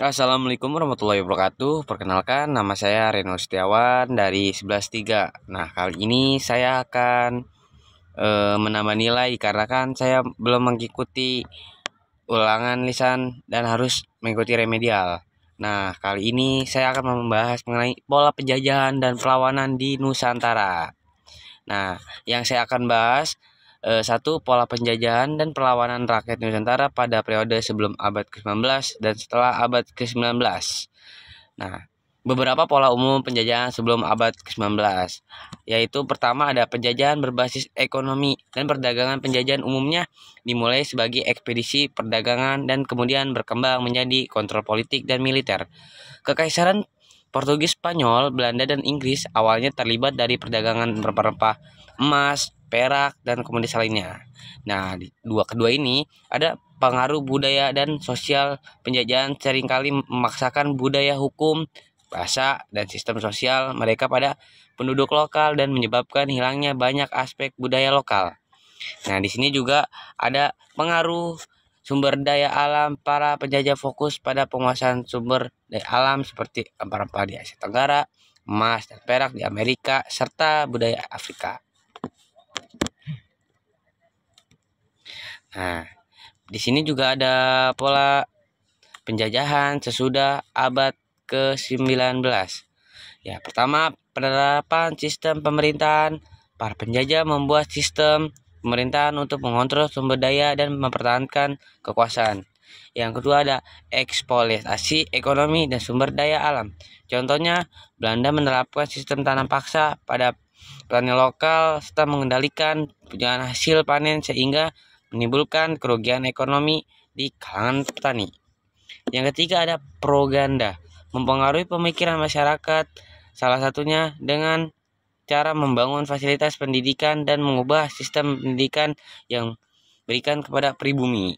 Assalamualaikum warahmatullahi wabarakatuh. Perkenalkan, nama saya Reno Setiawan dari 11.3. Nah, kali ini saya akan menambah nilai karena kan saya belum mengikuti ulangan lisan dan harus mengikuti remedial. Nah, kali ini saya akan membahas mengenai pola penjajahan dan perlawanan di Nusantara. Nah, yang saya akan bahas satu, pola penjajahan dan perlawanan rakyat Nusantara pada periode sebelum abad ke-19 dan setelah abad ke-19. Nah, beberapa pola umum penjajahan sebelum abad ke-19, yaitu pertama ada penjajahan berbasis ekonomi dan perdagangan. Penjajahan umumnya dimulai sebagai ekspedisi perdagangan dan kemudian berkembang menjadi kontrol politik dan militer. Kekaisaran Portugis, Spanyol, Belanda, dan Inggris awalnya terlibat dari perdagangan rempah-rempah, emas, perak, dan komoditas lainnya. Nah, di kedua ini ada pengaruh budaya dan sosial. Penjajahan seringkali memaksakan budaya, hukum, bahasa, dan sistem sosial mereka pada penduduk lokal dan menyebabkan hilangnya banyak aspek budaya lokal. Nah, di sini juga ada pengaruh sumber daya alam. Para penjajah fokus pada penguasaan sumber daya alam seperti rempah-rempah di Asia Tenggara, emas dan perak di Amerika, serta budaya Afrika. Nah, di sini juga ada pola penjajahan sesudah abad ke-19. Ya, pertama, penerapan sistem pemerintahan. Para penjajah membuat sistem pemerintahan untuk mengontrol sumber daya dan mempertahankan kekuasaan. Yang kedua ada eksploitasi ekonomi dan sumber daya alam. Contohnya, Belanda menerapkan sistem tanam paksa pada petani lokal serta mengendalikan penjualan hasil panen sehingga menimbulkan kerugian ekonomi di kalangan petani. Yang ketiga ada propaganda, mempengaruhi pemikiran masyarakat, salah satunya dengan cara membangun fasilitas pendidikan dan mengubah sistem pendidikan yang berikan kepada pribumi.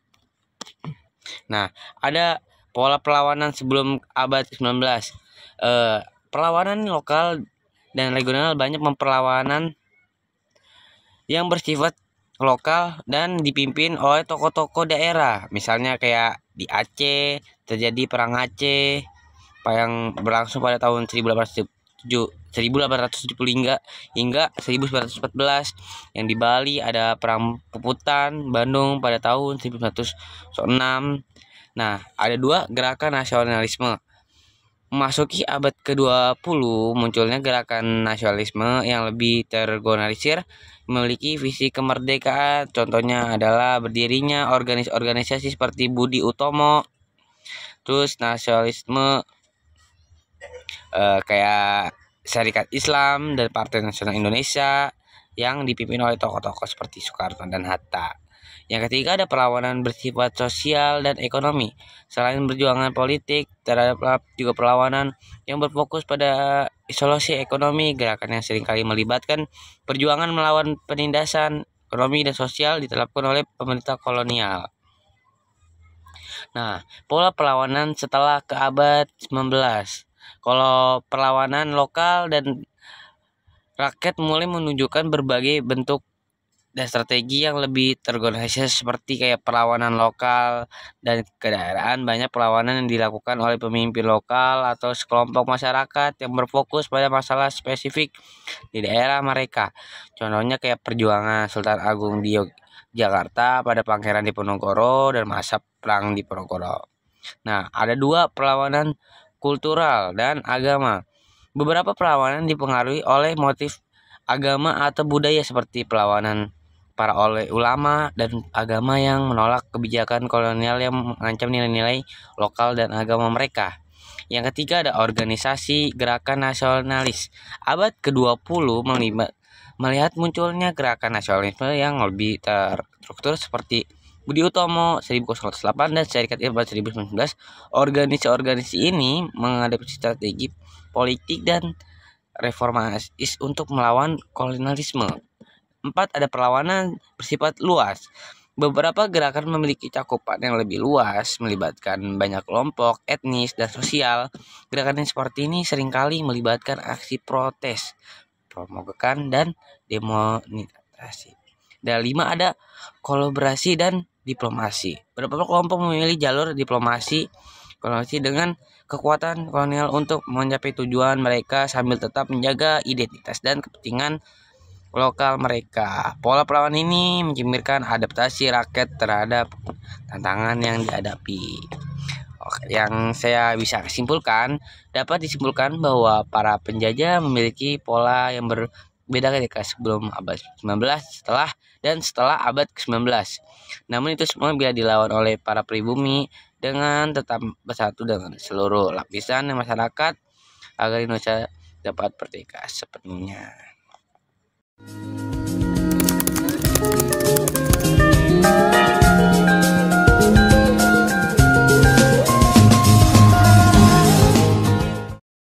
Nah, ada pola perlawanan sebelum abad 19. Perlawanan lokal dan regional banyak memperlawanan yang bersifat lokal dan dipimpin oleh tokoh-tokoh daerah. Misalnya kayak di Aceh terjadi perang Aceh yang berlangsung pada tahun 1870 hingga 1914. Yang di Bali ada perang Puputan Bandung pada tahun 1906. Nah, ada dua gerakan nasionalisme. Memasuki abad ke-20, munculnya gerakan nasionalisme yang lebih terorganisir, memiliki visi kemerdekaan. Contohnya adalah berdirinya organisasi seperti Budi Utomo. Terus nasionalisme kayak Serikat Islam dan Partai Nasional Indonesia yang dipimpin oleh tokoh-tokoh seperti Soekarno dan Hatta. Yang ketiga ada perlawanan bersifat sosial dan ekonomi. Selain perjuangan politik, terdapat juga perlawanan yang berfokus pada isolasi ekonomi. Gerakan yang seringkali melibatkan perjuangan melawan penindasan ekonomi dan sosial diterapkan oleh pemerintah kolonial. Nah, pola perlawanan setelah ke abad 19. Kalau perlawanan lokal dan rakyat mulai menunjukkan berbagai bentuk dan strategi yang lebih terorganisir seperti kayak perlawanan lokal dan kedaerahan. Banyak perlawanan yang dilakukan oleh pemimpin lokal atau sekelompok masyarakat yang berfokus pada masalah spesifik di daerah mereka. Contohnya kayak perjuangan Sultan Agung di Jakarta pada Pangeran Diponegoro dan masa perang Diponegoro. Nah, ada dua perlawanan kultural dan agama. Beberapa perlawanan dipengaruhi oleh motif agama atau budaya seperti perlawanan para oleh ulama dan agama yang menolak kebijakan kolonial yang mengancam nilai-nilai lokal dan agama mereka. Yang ketiga ada organisasi gerakan nasionalis. Abad ke-20 melihat munculnya gerakan nasionalisme yang lebih terstruktur seperti Budi Utomo 1908 dan Serikat Islam 1919. Organisasi ini mengadopsi strategi politik dan reformatis untuk melawan kolonialisme. 4. Ada perlawanan bersifat luas. Beberapa gerakan memiliki cakupan yang lebih luas, melibatkan banyak kelompok, etnis, dan sosial. Gerakan yang seperti ini seringkali melibatkan aksi protes, pemogokan, dan demonstrasi. Dan 5. Ada kolaborasi dan diplomasi. Beberapa kelompok memilih jalur diplomasi, kolonialisasi dengan kekuatan kolonial untuk mencapai tujuan mereka sambil tetap menjaga identitas dan kepentingan lokal mereka. Pola perlawanan ini mencerminkan adaptasi rakyat terhadap tantangan yang dihadapi. Oke, yang saya bisa simpulkan, dapat disimpulkan bahwa para penjajah memiliki pola yang berbeda ketika sebelum abad 19 setelah abad ke-19. Namun itu semua bila dilawan oleh para pribumi dengan tetap bersatu dengan seluruh lapisan masyarakat agar Indonesia dapat merdeka sepenuhnya.